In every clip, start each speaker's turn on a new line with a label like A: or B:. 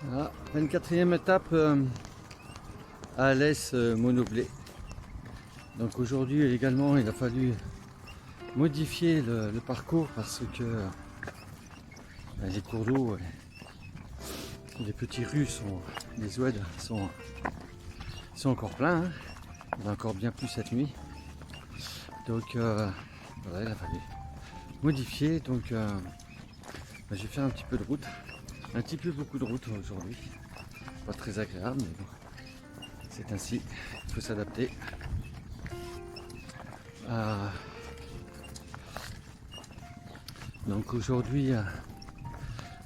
A: Voilà, 24e étape à l'Est Monoblé. Donc aujourd'hui également il a fallu modifier le parcours parce que les cours d'eau, les petits rues les oueds sont encore pleins. Hein. Il y en a encore bien plus cette nuit. Donc voilà, il a fallu modifier. Donc j'ai fait un petit peu de route. Un petit peu beaucoup de route aujourd'hui. Pas très agréable, mais bon. C'est ainsi, il faut s'adapter. Donc aujourd'hui,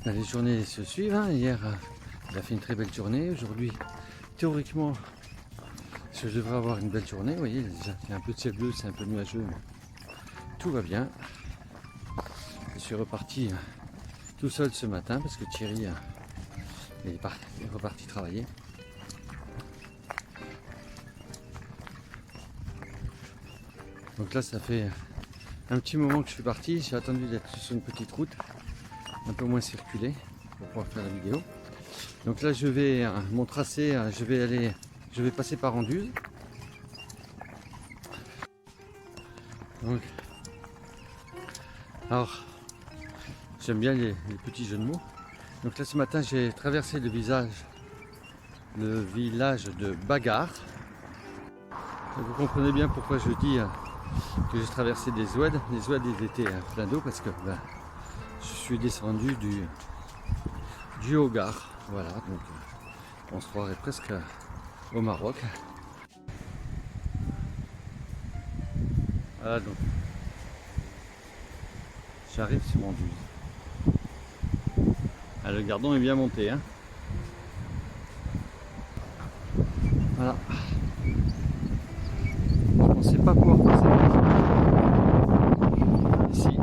A: les journées se suivent. Hein. Hier, il a fait une très belle journée. Aujourd'hui, théoriquement, je devrais avoir une belle journée. Vous voyez, déjà, il y a un peu de ciel bleu, c'est un peu nuageux, mais tout va bien. Je suis reparti tout seul ce matin parce que Thierry est reparti travailler. Donc là, ça fait un petit moment que je suis parti. J'ai attendu d'être sur une petite route, un peu moins circulée, pour pouvoir faire la vidéo. Donc là, mon tracé, je vais passer par Anduze. Donc, alors, j'aime bien les petits jeux de mots. Donc là, ce matin, j'ai traversé le village de Bagarre. Donc, vous comprenez bien pourquoi je dis que j'ai traversé des oueds. Les oueds, ils étaient pleins d'eau parce que je suis descendu du Hogar. Voilà, donc on se croirait presque au Maroc. Voilà, donc j'arrive sur Anduze. Ah, le gardon est bien monté. Hein. Voilà. Je pensais pas pouvoir passer ici.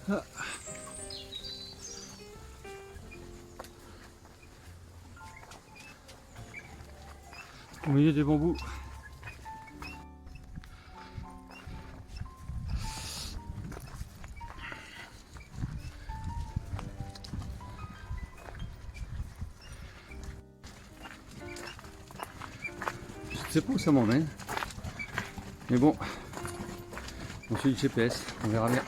A: Ah. Au milieu des bambous. Je sais pas où ça m'emmène. Mais bon, on suit le GPS, on verra bien.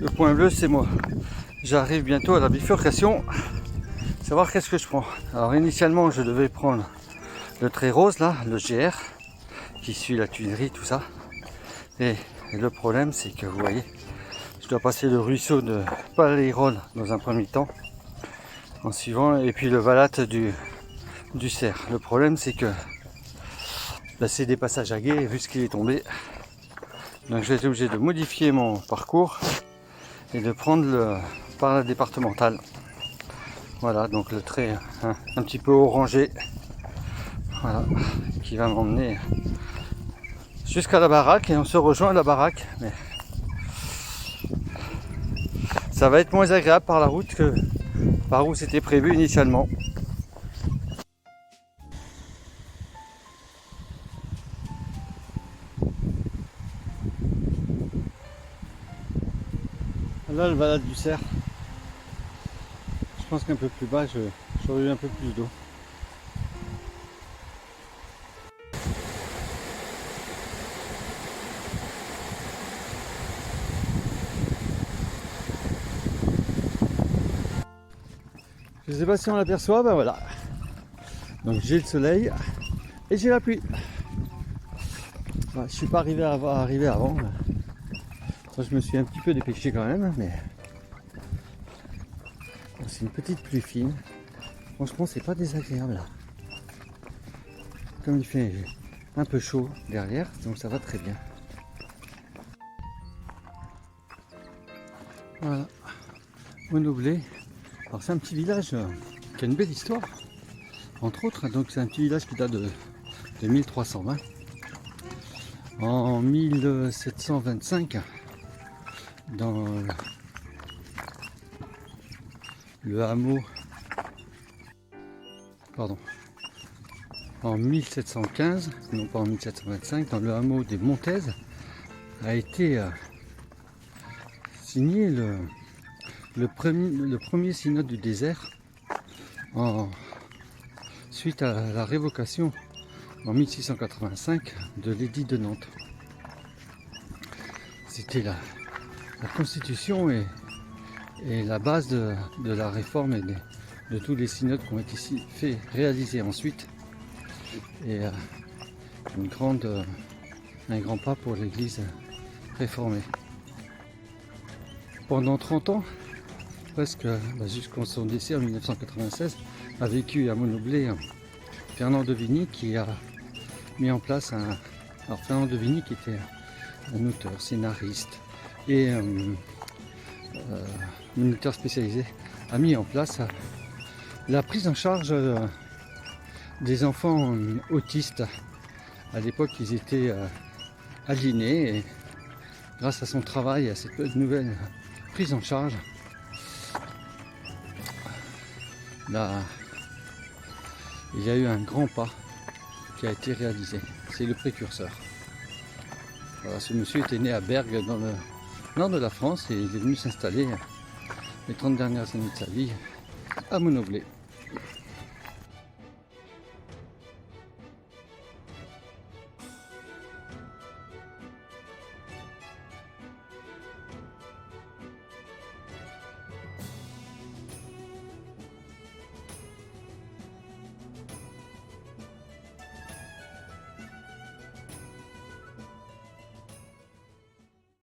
A: Le point bleu, c'est moi. J'arrive bientôt à la bifurcation. Savoir qu'est-ce que je prends. Alors initialement, je devais prendre le trait rose là, le GR, qui suit la tuilerie, tout ça. Et le problème, c'est que vous voyez, je dois passer le ruisseau de Palérol dans un premier temps, en suivant, et puis le Valat du Cerf. Le problème, c'est que c'est des passages à gué, vu ce qu'il est tombé. Donc je vais être obligé de modifier mon parcours et de prendre par la départementale. Voilà, donc le trait un petit peu orangé, voilà, qui va m'emmener jusqu'à la baraque, et on se rejoint à la baraque. Mais ça va être moins agréable par la route que par où c'était prévu initialement. Là, le Valade du Cerf. Je pense qu'un peu plus bas, j'aurais eu un peu plus d'eau. Je sais pas si on l'aperçoit, ben voilà. Donc j'ai le soleil et j'ai la pluie. Voilà, je suis pas arrivé avant. Je me suis un petit peu dépêché quand même, mais c'est une petite pluie fine. Franchement, c'est pas désagréable là. Comme il fait un peu chaud derrière, donc ça va très bien. Voilà, Monoblé. Alors c'est un petit village qui a une belle histoire. entre autres. Donc c'est un petit village qui date de 1320. En 1725, dans le hameau, pardon, en 1715, non pas en 1725, dans le hameau des Montaises, a été signé le premier synode du désert suite à la révocation en 1685 de l'édit de Nantes. C'était la constitution et la base de la réforme et de tous les synodes qui ont été réalisés ensuite. Et un grand pas pour l'église réformée. Pendant 30 ans, presque jusqu'à son décès en 1996, a vécu à Monoblet Fernand Devigny qui a mis en place alors Fernand Devigny qui était un auteur, scénariste et moniteur spécialisé, a mis en place la prise en charge des enfants autistes. À l'époque, ils étaient aliénés et grâce à son travail et à cette nouvelle prise en charge, là, il y a eu un grand pas qui a été réalisé. C'est le précurseur. Voilà, ce monsieur était né à Bergue, dans le nord de la France, et il est venu s'installer les 30 dernières années de sa vie à Monoblet.